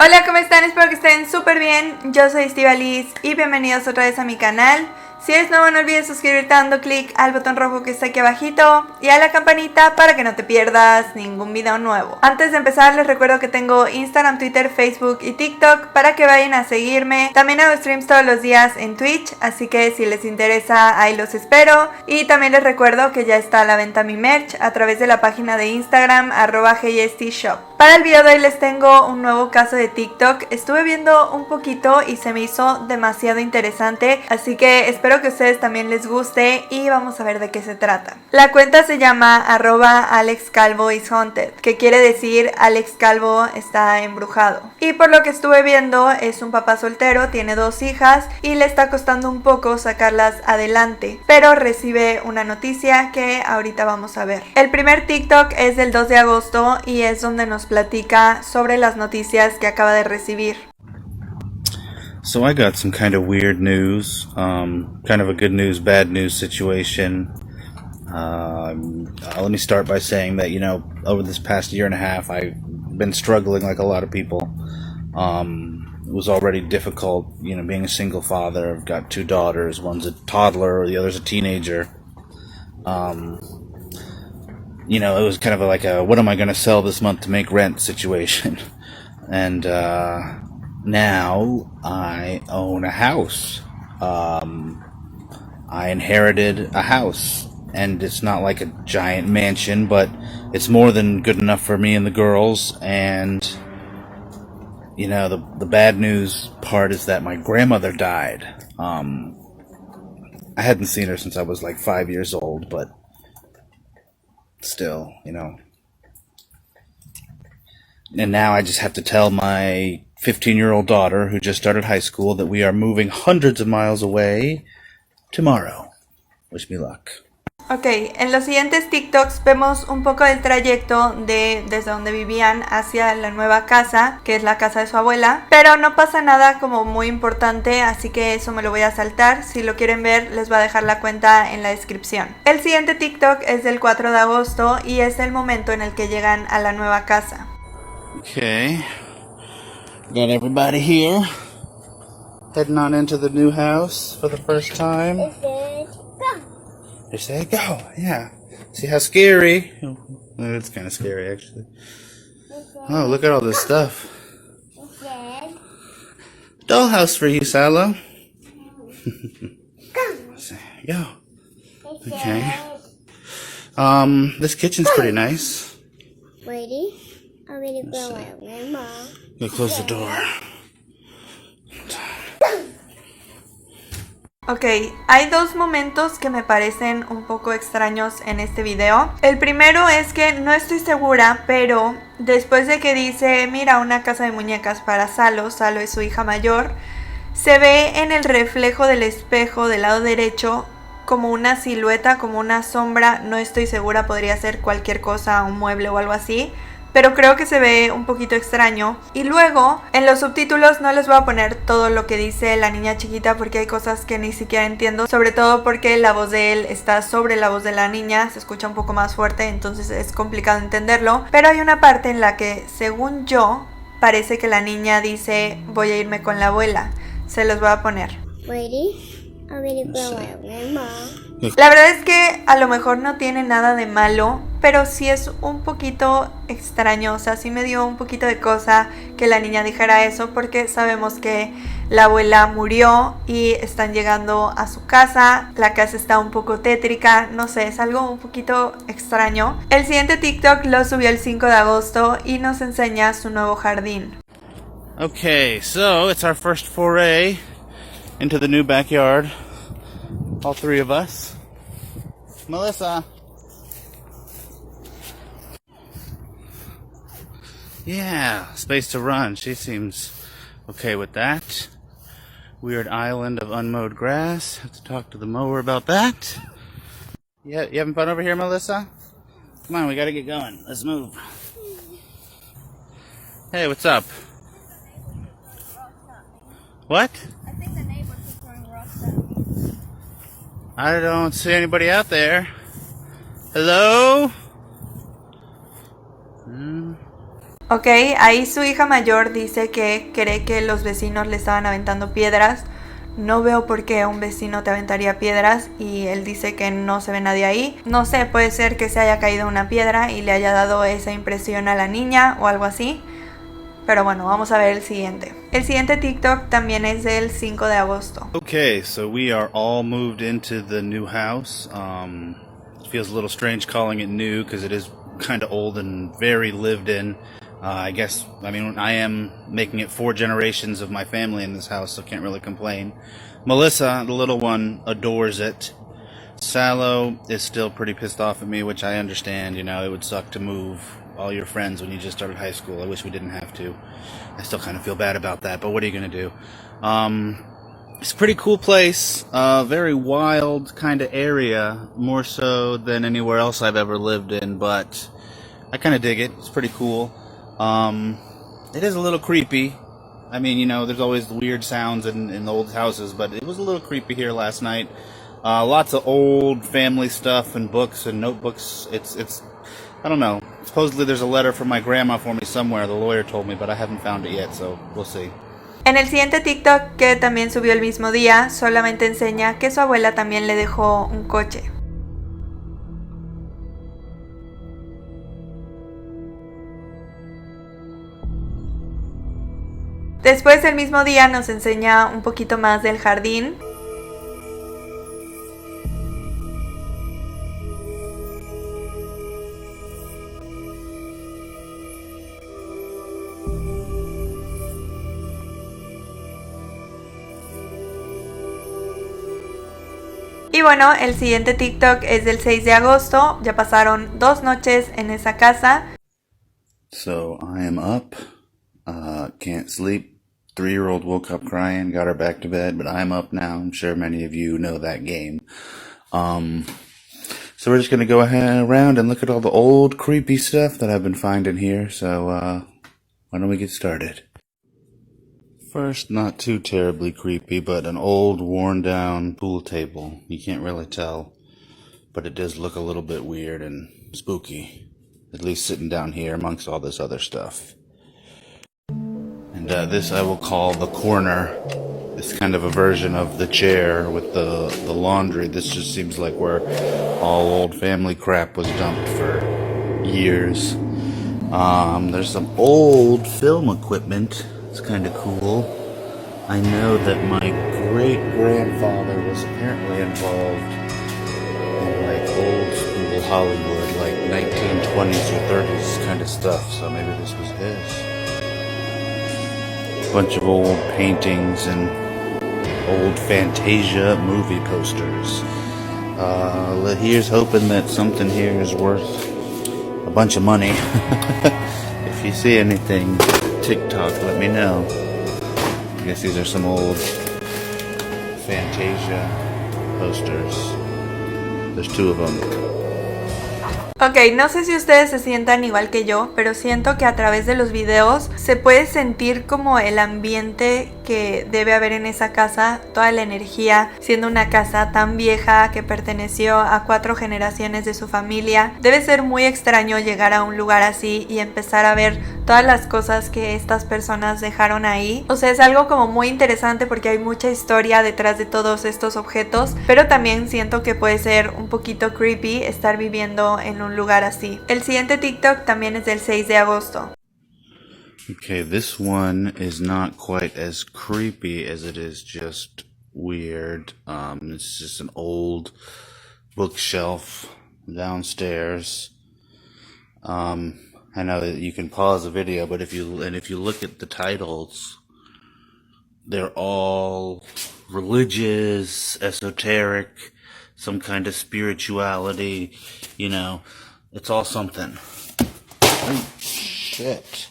Hola, ¿cómo están? Espero que estén súper bien. Yo soy HeyEstee y bienvenidos otra vez a mi canal. Si eres nuevo, no olvides suscribirte dando clic al botón rojo que está aquí abajito y a la campanita para que no te pierdas ningún video nuevo. Antes de empezar, les recuerdo que tengo Instagram, Twitter, Facebook y TikTok para que vayan a seguirme. También hago streams todos los días en Twitch, así que si les interesa, ahí los espero. Y también les recuerdo que ya está a la venta mi merch a través de la página de Instagram @HeyEstee Shop. Para el video de hoy les tengo un nuevo caso de TikTok. Estuve viendo un poquito y se me hizo demasiado interesante, así que espero que a ustedes también les guste y vamos a ver de qué se trata. La cuenta se llama @AlexCalvoIsHaunted, que quiere decir Alex Calvo está embrujado. Y por lo que estuve viendo, es un papá soltero, tiene 2 hijas y le está costando un poco sacarlas adelante, pero recibe una noticia que ahorita vamos a ver. El primer TikTok es del 2 de agosto y es donde nos platica sobre las noticias que acaba de recibir. So I got some kind of weird news, kind of a good news, bad news situation. Let me start by saying that, over this past year and a half, I've been struggling like a lot of people. It was already difficult, being a single father. I've got 2 daughters. One's a toddler, the other's a teenager. It was kind of like a, what am I going to sell this month to make rent situation. And, now I own a house. I inherited a house, and it's not like a giant mansion, but it's more than good enough for me and the girls. And the bad news part is that my grandmother died. I hadn't seen her since I was like 5 years old, but still, And now I just have to tell my 15-year-old daughter, who just started high school, that we are moving hundreds of miles away tomorrow. Wish me luck. Ok, en los siguientes TikToks vemos un poco del trayecto desde donde vivían hacia la nueva casa, que es la casa de su abuela, pero no pasa nada como muy importante, así que eso me lo voy a saltar. Si lo quieren ver, les voy a dejar la cuenta en la descripción. El siguiente TikTok es del 4 de agosto y es el momento en el que llegan a la nueva casa. Okay. Got everybody here. Heading on into the new house for the first time. They say go, yeah. See how scary? It's kind of scary, actually. Oh, look at all this stuff. Dollhouse for you, Salo. Go. Okay. This kitchen's pretty nice. Ready? I'm ready to go out, Grandma. Go close the door. Ok, hay 2 momentos que me parecen un poco extraños en este video. El primero es que no estoy segura, pero después de que dice, mira, una casa de muñecas para Salo es su hija mayor, se ve en el reflejo del espejo del lado derecho como una silueta, como una sombra. No estoy segura, podría ser cualquier cosa, un mueble o algo así, pero creo que se ve un poquito extraño. Y luego, en los subtítulos no les voy a poner todo lo que dice la niña chiquita porque hay cosas que ni siquiera entiendo, sobre todo porque la voz de él está sobre la voz de la niña, se escucha un poco más fuerte, entonces es complicado entenderlo. Pero hay una parte en la que, según yo, parece que la niña dice, voy a irme con la abuela. Se los voy a poner. Ready? I'm ready to go out, Grandma. La verdad es que a lo mejor no tiene nada de malo, pero sí es un poquito extraño. O sea, sí me dio un poquito de cosa que la niña dijera eso, porque sabemos que la abuela murió y están llegando a su casa. La casa está un poco tétrica, no sé, es algo un poquito extraño. El siguiente TikTok lo subió el 5 de agosto y nos enseña su nuevo jardín. Okay, so it's our first foray into the new backyard. All 3 of us. Melissa. Yeah, space to run. She seems okay with that. Weird island of unmowed grass. Have to talk to the mower about that. Yeah, you having fun over here, Melissa? Come on, we gotta get going. Let's move. Hey, what's up? What? I think the neighbors are throwing rocks at me. I don't see anybody out there. Hello? Ok, ahí su hija mayor dice que cree que los vecinos le estaban aventando piedras. No veo por qué un vecino te aventaría piedras y él dice que no se ve nadie ahí. No sé, puede ser que se haya caído una piedra y le haya dado esa impresión a la niña o algo así. Pero bueno, vamos a ver el siguiente. El siguiente TikTok también es del 5 de agosto. Okay, so we are all moved into the new house. It feels a little strange calling it new because it is kind of old and very lived in. I am making it 4 generations of my family in this house, so can't really complain. Melissa, the little one, adores it. Sallow is still pretty pissed off at me, which I understand. You know, it would suck to move all your friends when you just started high school. I wish we didn't have to. I still kind of feel bad about that, but what are you going to do? It's a pretty cool place, very wild kind of area, more so than anywhere else I've ever lived in, but I kind of dig it. It's pretty cool. It is a little creepy. I mean, you know, there's always weird sounds in the old houses, but it was a little creepy here last night. Lots of old family stuff and books and notebooks. It's I don't know. Supposedly there's a letter from my grandma for me somewhere, the lawyer told me, but I haven't found it yet, so we'll see. En el siguiente TikTok, que también subió el mismo día, solamente enseña que su abuela también le dejó un coche. Después el mismo día nos enseña un poquito más del jardín. Y bueno, el siguiente TikTok es del 6 de agosto. Ya pasaron 2 noches en esa casa. So I am up, can't sleep. 3-year-old woke up crying, got her back to bed, but I'm up now. I'm sure many of you know that game. So we're just gonna go around and look at all the old creepy stuff that I've been finding here. So why don't we get started? First, not too terribly creepy, but an old, worn-down pool table. You can't really tell, but it does look a little bit weird and spooky, at least sitting down here amongst all this other stuff. And this I will call the corner. It's kind of a version of the chair with the laundry. This just seems like where all old family crap was dumped for years. There's some old film equipment. It's kind of cool. I know that my great-grandfather was apparently involved in like old school Hollywood, like 1920s or 30s kind of stuff, so maybe this was his. Bunch of old paintings and old Fantasia movie posters. Here's hoping that something here is worth a bunch of money. If you see anything, TikTok, let me know. I guess these are some old Fantasia posters. There's 2 of them. Ok, no sé si ustedes se sientan igual que yo, pero siento que a través de los videos se puede sentir como el ambiente que debe haber en esa casa, toda la energía, siendo una casa tan vieja que perteneció a 4 generaciones de su familia. Debe ser muy extraño llegar a un lugar así y empezar a ver todas las cosas que estas personas dejaron ahí. O sea, es algo como muy interesante porque hay mucha historia detrás de todos estos objetos, pero también siento que puede ser un poquito creepy estar viviendo en un lugar así. El siguiente TikTok también es del 6 de agosto. Okay, this one is not quite as creepy as it is just weird. It's just an old bookshelf downstairs. I know that you can pause the video, but if you look at the titles, they're all religious, esoteric, some kind of spirituality, you know, it's all something. Oh, shit.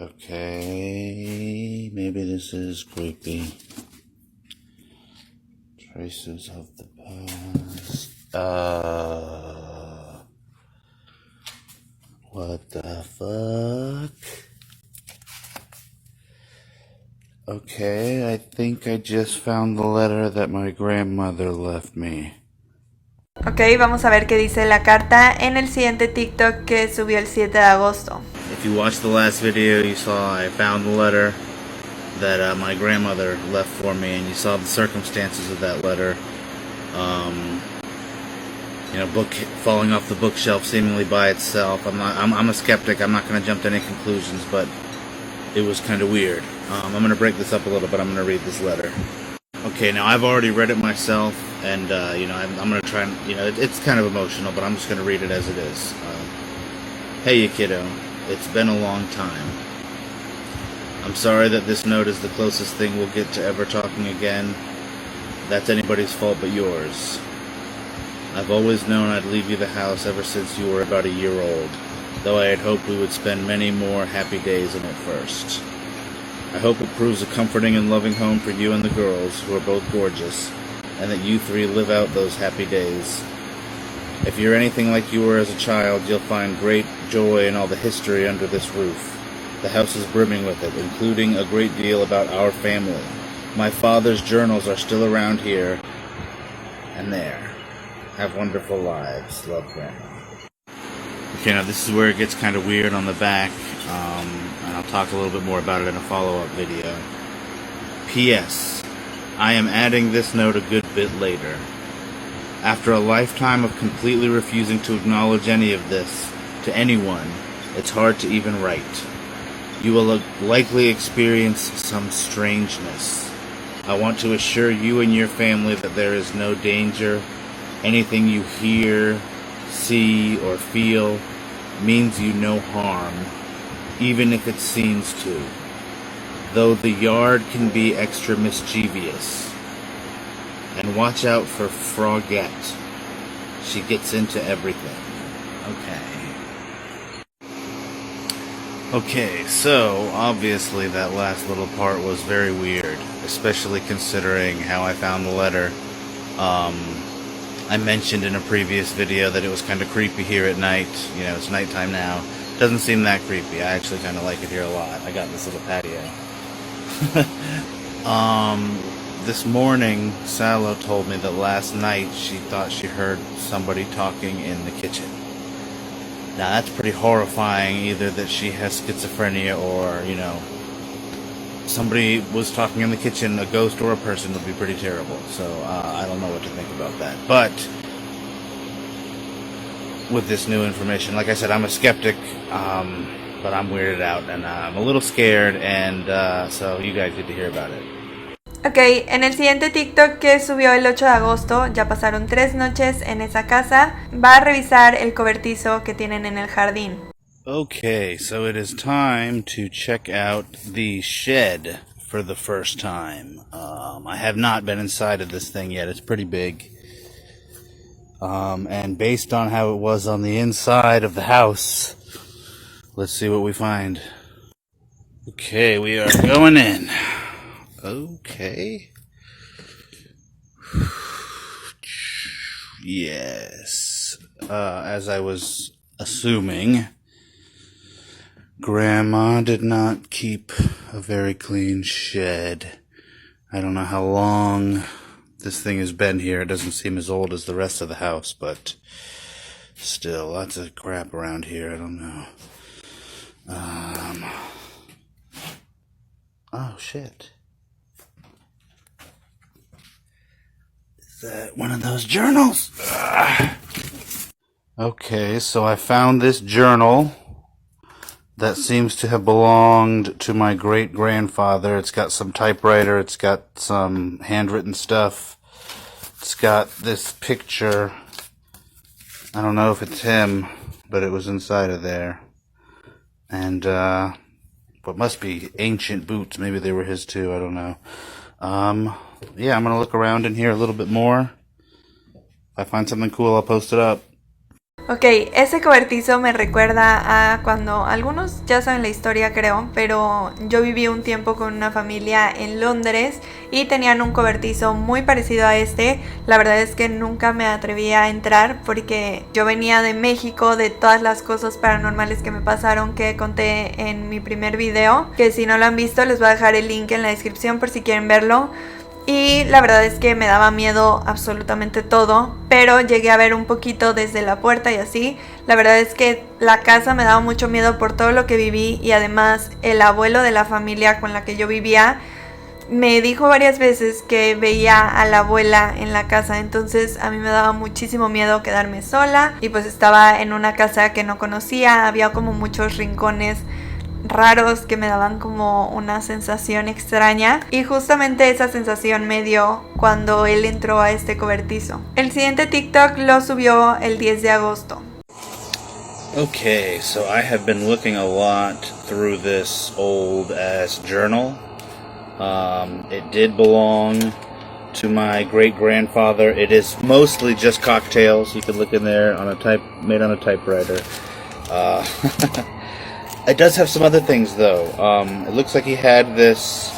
Okay, maybe this is creepy. Traces of the past. What the fuck? Okay, I think I just found the letter that my grandmother left me. Ok, vamos a ver qué dice la carta en el siguiente TikTok que subió el 7 de agosto. If you watched the last video, you saw I found the letter that my grandmother left for me, and you saw the circumstances of that letter. You know, book falling off the bookshelf seemingly by itself. I'm a skeptic. I'm not going to jump to any conclusions, but it was kind of weird. I'm going to break this up a little bit. I'm going to read this letter. Okay, now I've already read it myself, and you know, I'm going to try and, you know, it's kind of emotional, but I'm just going to read it as it is. Hey, you kiddo. It's been a long time. I'm sorry that this note is the closest thing we'll get to ever talking again. That's anybody's fault but yours. I've always known I'd leave you the house ever since you were about a year old, though I had hoped we would spend many more happy days in it first. I hope it proves a comforting and loving home for you and the girls, who are both gorgeous, and that you three live out those happy days. If you're anything like you were as a child, you'll find great joy in all the history under this roof. The house is brimming with it, including a great deal about our family. My father's journals are still around here and there. Have wonderful lives. Love, Grandma. Okay, now this is where it gets kind of weird on the back, and I'll talk a little bit more about it in a follow-up video. P.S. I am adding this note a good bit later. After a lifetime of completely refusing to acknowledge any of this to anyone, it's hard to even write. You will likely experience some strangeness. I want to assure you and your family that there is no danger. Anything you hear, see, or feel means you no harm, even if it seems to. Though the yard can be extra mischievous. And watch out for Frogette. She gets into everything. Okay, so obviously that last little part was very weird, especially considering how I found the letter. I mentioned in a previous video that it was kind of creepy here at night. You know, it's nighttime now. Doesn't seem that creepy. I actually kind of like it here a lot. I got this little patio. This morning, Salo told me that last night she thought she heard somebody talking in the kitchen. Now that's pretty horrifying, either that she has schizophrenia or, you know, somebody was talking in the kitchen, a ghost or a person would be pretty terrible. So I don't know what to think about that. But with this new information, like I said, I'm a skeptic, but I'm weirded out and I'm a little scared, and so you guys get to hear about it. Ok, en el siguiente TikTok que subió el 8 de agosto, ya pasaron 3 noches en esa casa, va a revisar el cobertizo que tienen en el jardín. Okay, so it is time to check out the shed for the first time. I have not been inside of this thing yet. It's pretty big. And based on how it was on the inside of the house, let's see what we find. Okay, we are going in. Okay. Yes. As I was assuming, Grandma did not keep a very clean shed. I don't know how long this thing has been here. It doesn't seem as old as the rest of the house, but still, lots of crap around here. I don't know. Oh, shit. Is that one of those journals? Okay, so I found this journal that seems to have belonged to my great-grandfather. It's got some typewriter, it's got some handwritten stuff, it's got this picture. I don't know if it's him, but it was inside of there. And, what must be ancient boots, maybe they were his too, I don't know. Yeah, I'm gonna look around in here a little bit more. If I find something cool, I'll post it up. Ok, ese cobertizo me recuerda a cuando, algunos ya saben la historia creo, pero yo viví un tiempo con una familia en Londres y tenían un cobertizo muy parecido a este. La verdad es que nunca me atreví a entrar porque yo venía de México, de todas las cosas paranormales que me pasaron que conté en mi primer video, que si no lo han visto les voy a dejar el link en la descripción por si quieren verlo. y la verdad es que me daba miedo absolutamente todo, pero llegué a ver un poquito desde la puerta y así. La verdad es que la casa me daba mucho miedo por todo lo que viví, y además el abuelo de la familia con la que yo vivía me dijo varias veces que veía a la abuela en la casa, entonces a mí me daba muchísimo miedo quedarme sola, y pues estaba en una casa que no conocía, había como muchos rincones raros que me daban como una sensación extraña, y justamente esa sensación me dio cuando él entró a este cobertizo. El siguiente TikTok lo subió el 10 de agosto. Okay, so I have been looking a lot through this old ass journal. It did belong to my great grandfather. It is mostly just cocktails. You can look in there on made on a typewriter. It does have some other things though. It looks like he had this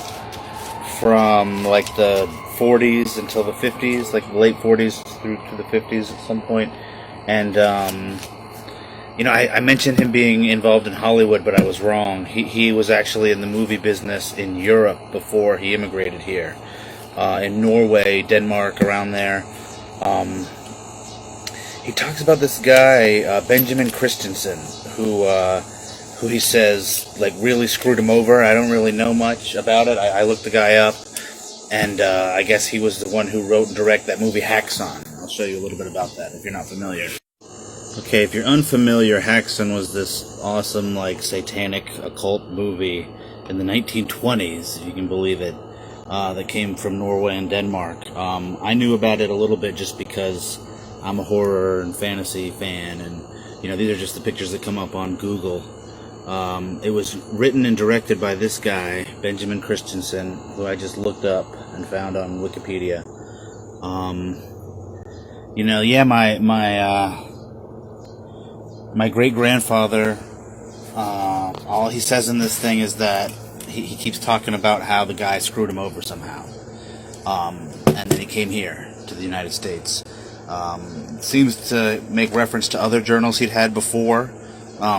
from like the 40s until the 50s, like the late 40s through to the 50s at some point. And you know, I mentioned him being involved in Hollywood, but I was wrong. He was actually in the movie business in Europe before he immigrated here. In Norway, Denmark, around there. He talks about this guy, Benjamin Christensen, who he says like really screwed him over. I don't really know much about it. I looked the guy up, and I guess he was the one who wrote and directed that movie Haxon. I'll show you a little bit about that if you're not familiar. Okay, if you're unfamiliar, Haxon was this awesome, like, satanic occult movie in the 1920s, if you can believe it, that came from Norway and Denmark. I knew about it a little bit just because I'm a horror and fantasy fan, and, you know, these are just the pictures that come up on Google. It was written and directed by this guy, Benjamin Christensen, who I just looked up and found on Wikipedia. You know, yeah, my great-grandfather, all he says in this thing is that he keeps talking about how the guy screwed him over somehow. And then he came here to the United States. Seems to make reference to other journals he'd had before.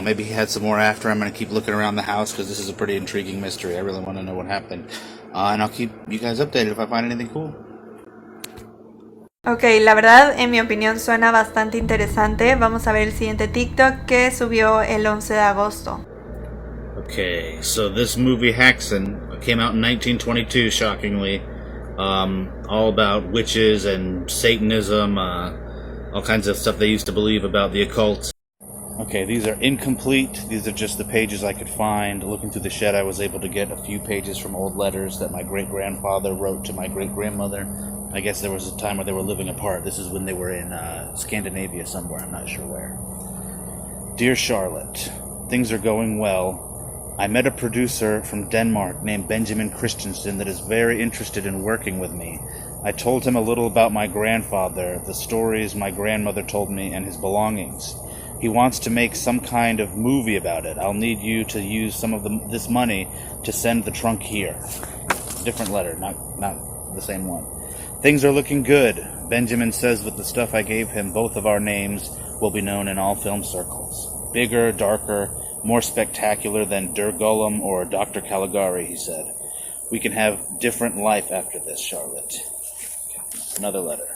Maybe he had some more after. I'm going to keep looking around the house because this is a pretty intriguing mystery. I really want to know what happened. And I'll keep you guys updated if I find anything cool. Ok, la verdad, en mi opinión suena bastante interesante. Vamos a ver el siguiente TikTok que subió el 11 de agosto. Okay, so this movie Haxon came out in 1922, shockingly. All about witches and Satanism, all kinds of stuff they used to believe about the occult. Okay, these are incomplete. These are just the pages I could find. Looking through the shed, I was able to get a few pages from old letters that my great-grandfather wrote to my great-grandmother. I guess there was a time where they were living apart. This is when they were in Scandinavia somewhere, I'm not sure where. Dear Charlotte, things are going well. I met a producer from Denmark named Benjamin Christensen that is very interested in working with me. I told him a little about my grandfather, the stories my grandmother told me, and his belongings. He wants to make some kind of movie about it. I'll need you to use some of this money to send the trunk here. Different letter, not the same one. Things are looking good. Benjamin says with the stuff I gave him, both of our names will be known in all film circles. Bigger, darker, more spectacular than Der Golem or Dr. Caligari, he said. We can have different life after this, Charlotte. Another letter.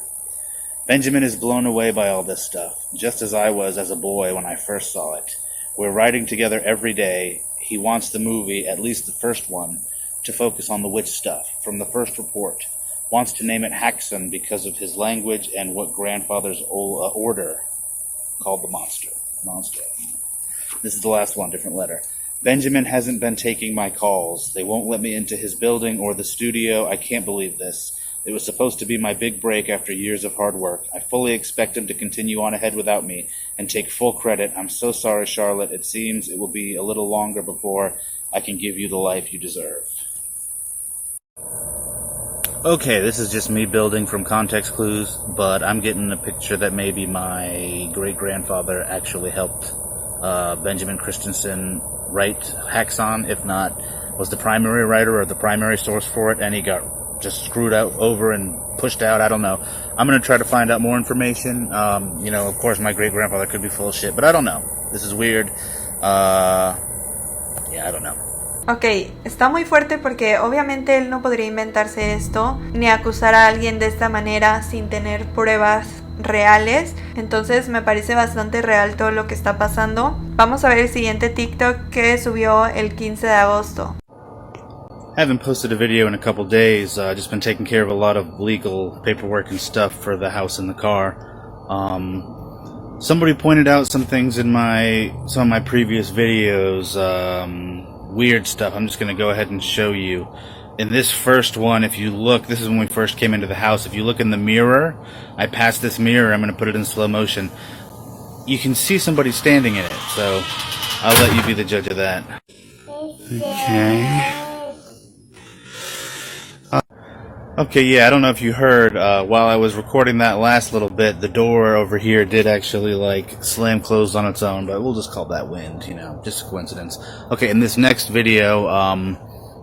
Benjamin is blown away by all this stuff, just as I was as a boy when I first saw it. We're writing together every day. He wants the movie, at least the first one, to focus on the witch stuff, from the first report. Wants to name it Haxon because of his language and what grandfather's order called the monster. This is the last one, different letter. Benjamin hasn't been taking my calls. They won't let me into his building or the studio. I can't believe this. It was supposed to be my big break after years of hard work. I fully expect him to continue on ahead without me and take full credit. I'm so sorry, Charlotte. It seems it will be a little longer before I can give you the life you deserve. Okay, this is just me building from context clues, but I'm getting a picture that maybe my great-grandfather actually helped Benjamin Christensen write Haxon, if not was the primary writer or the primary source for it, and he got just screwed out over and pushed out. I don't know. I'm going to try to find out more information. You know, of course, my great-grandfather could be full of shit, but I don't know. This is weird. Yeah, I don't know. Ok, está muy fuerte porque obviamente él no podría inventarse esto ni acusar a alguien de esta manera sin tener pruebas reales. Entonces me parece bastante real todo lo que está pasando. Vamos a ver el siguiente TikTok que subió el 15 de agosto. Haven't posted a video in a couple days. Just been taking care of a lot of legal paperwork and stuff for the house and the car. Somebody pointed out some things in some of my previous videos. Weird stuff. I'm just going to go ahead and show you. In this first one, if you look, this is when we first came into the house. If you look in the mirror, I passed this mirror. I'm going to put it in slow motion. You can see somebody standing in it, so I'll let you be the judge of that. Okay. Okay, yeah, I don't know if you heard, while I was recording that last little bit, the door over here did actually, like, slam closed on its own, but we'll just call that wind, you know, just a coincidence. Okay, in this next video,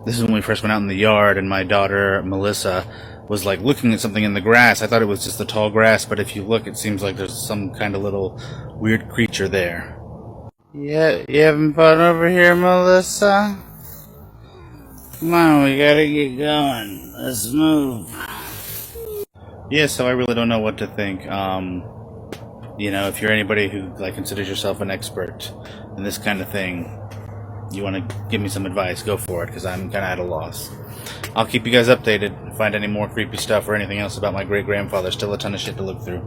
this is when we first went out in the yard, and my daughter, Melissa, was, like, looking at something in the grass. I thought it was just the tall grass, but if you look, it seems like there's some kind of little weird creature there. Yeah, you having fun over here, Melissa? Come on, we gotta get going. Let's move. Yeah, so I really don't know what to think. You know, if you're anybody who like considers yourself an expert in this kind of thing, you want to give me some advice, go for it, because I'm kind of at a loss. I'll keep you guys updated. Find any more creepy stuff or anything else about my great-grandfather. Still a ton of shit to look through.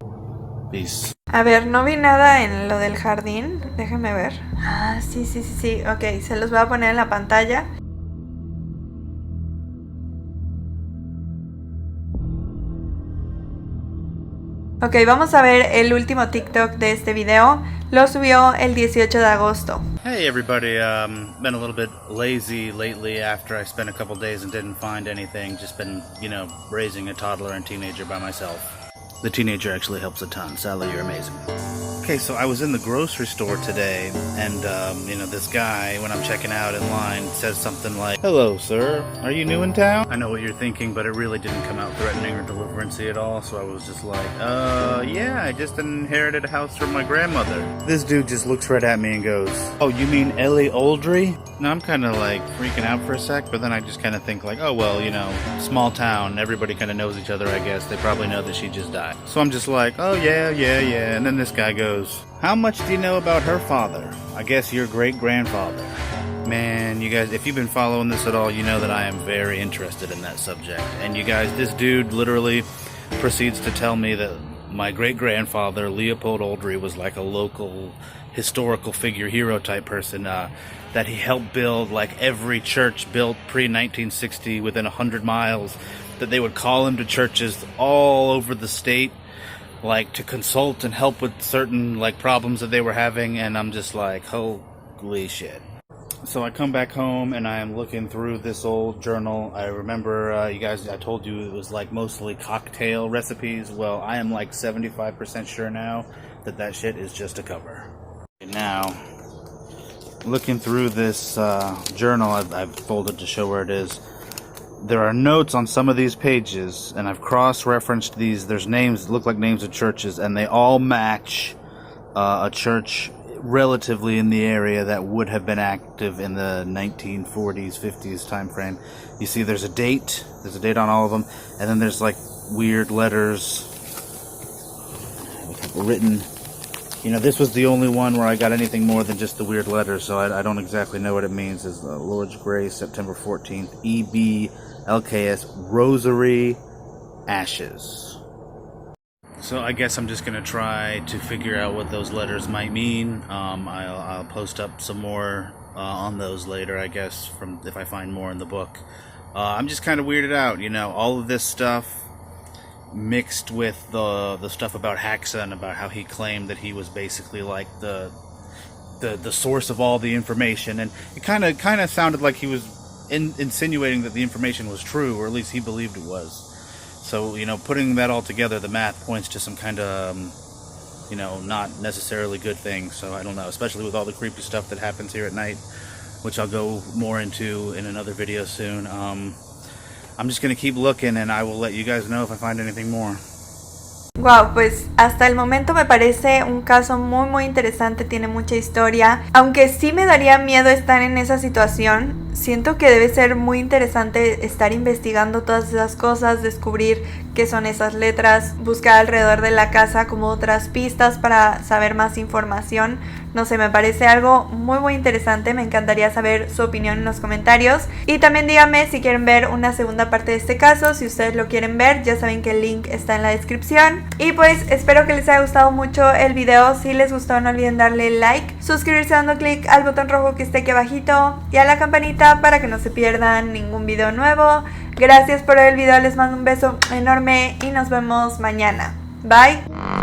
Peace. A ver, no vi nada en lo del jardín. Déjame ver. Ah, sí. Ok, se los voy a poner en la pantalla. Ok, vamos a ver el último TikTok de este video. Lo subió el 18 de agosto. Hey everybody, been a little bit lazy lately after I spent a couple days and didn't find anything. Just been, you know, raising a toddler and teenager by myself. The teenager actually helps a ton. Sally, you're amazing. Okay, so I was in the grocery store today, and, you know, this guy, when I'm checking out in line, says something like, "Hello, sir. Are you new in town?" I know what you're thinking, but it really didn't come out threatening or deliverancy at all, so I was just like, yeah, I just inherited a house from my grandmother. This dude just looks right at me and goes, "Oh, you mean Ellie Oldry?" Now, I'm kind of, like, freaking out for a sec, but then I just kind of think, like, oh, well, you know, small town, everybody kind of knows each other, I guess. They probably know that she just died. So I'm just like, oh, yeah. And then this guy goes, "How much do you know about her father?" "I guess your great-grandfather." Man, you guys, if you've been following this at all, you know that I am very interested in that subject. And you guys, this dude literally proceeds to tell me that my great-grandfather, Leopold Oldry, was like a local historical figure, hero type person, that he helped build like every church built pre-1960 within 100 miles, that they would call him to churches all over the state, like to consult and help with certain like problems that they were having. And I'm just like, holy shit. So I come back home and I am looking through this old journal. I remember, you guys, I told you it was like mostly cocktail recipes. Well, I am like 75% sure now that that shit is just a cover. Now, looking through this journal, I've folded to show where it is. There are notes on some of these pages, and I've cross-referenced these. There's names that look like names of churches, and they all match a church relatively in the area that would have been active in the 1940s, 50s time frame. You see there's a date on all of them, and then there's like weird letters written. You know, this was the only one where I got anything more than just the weird letters, so I don't exactly know what it means. It's Lord's Grace, September 14th, EB, LKS, Rosary, Ashes. So I guess I'm just going to try to figure out what those letters might mean. I'll post up some more on those later, I guess, from if I find more in the book. I'm just kind of weirded out, you know, all of this stuff mixed with the stuff about Haxa and about how he claimed that he was basically like the source of all the information, and it kind of sounded like he was insinuating that the information was true, or at least he believed it was. So, you know, putting that all together, the math points to some kind of, you know, not necessarily good thing. So I don't know, especially with all the creepy stuff that happens here at night, which I'll go more into in another video soon. I'm just gonna keep looking and I will let you guys know if I find anything more. Wow, pues hasta el momento me parece un caso muy interesante, tiene mucha historia, aunque sí me daría miedo estar en esa situación. siento que debe ser muy interesante estar investigando todas esas cosas, descubrir qué son esas letras, buscar alrededor de la casa como otras pistas para saber más información. No sé, me parece algo muy interesante. Me encantaría saber su opinión en los comentarios. Y también díganme si quieren ver una segunda parte de este caso. Si ustedes lo quieren ver, ya saben que el link está en la descripción. Y pues espero que les haya gustado mucho el video. Si les gustó, no olviden darle like, suscribirse dando clic al botón rojo que esté aquí abajito y a la campanita para que no se pierdan ningún video nuevo. Gracias por ver el video, les mando un beso enorme y nos vemos mañana. Bye.